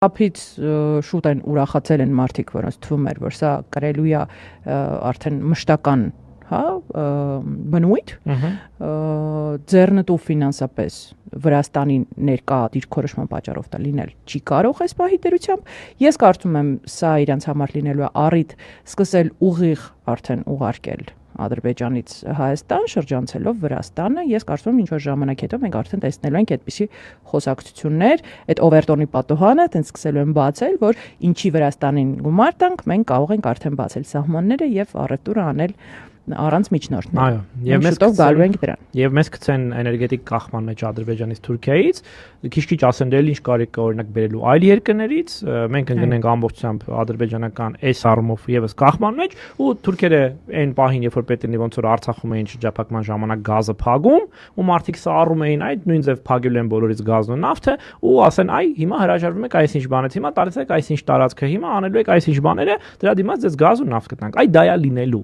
Ապից շուտ են ուրախացել են մարդիկ, որոնց թվում էր, որ սա կրելու է արդեն մշտական, հա, բնույթ, ձեռնտու ֆինանսապես Վրաստանի ներկա դիրքորոշման պատճառով դա լինել չի կարող այս պահի դերությամբ։ Ես կարծում եմ, սա իրենց համար լինելու է առիթ սկսել ուղիղ արդեն ուղարկել Ադրբեջանից Հայաստան, շրջանցելով Վրաստանը, ես կարծում եմ ինչ-որ ժամանակ հետո մենք արդեն տեսնելու ենք այդպիսի խոսակցություններ, այդ օվերտոնի պատոհանը տենց սկսելու են բացել, որ ինչի Վրաստանին գումար տանք, մենք կարող ենք արդեն բացել սահմանները եւ առևտուրը անել առանց միջնորդների։ Այո, եւ մենք շուտով գալու ենք դրան։ Եվ մեզ գցեն էներգետիկ կախման մեջ Ադրբեջանից, Թուրքիայից, քիչ-քիչ ասեն դե ինչ կարիք կա օրինակ բերելու այլ երկրներից, մենք կգնենք ամբողջությամբ ադրբեջանական այս առումով եւս կախման մեջ, ու թուրքերը այն պահին, երբ որ պետք լինի ոնց որ Արցախում էին շրջափակման ժամանակ գազը փագում, ու մարդիկ սառում էին այդ նույն ձև փագելու են բոլորից գազն ու նավթը, ու ասեն այ հիմա հրաժարվում եք այսինչ բանից, հիմա տարեցեք այսինչ տարածքը, հիմա անելու եք այսինչ բաները, դրա դիմաց ձեզ գազ ու նավթ կտանք։ Այ դա է լինելու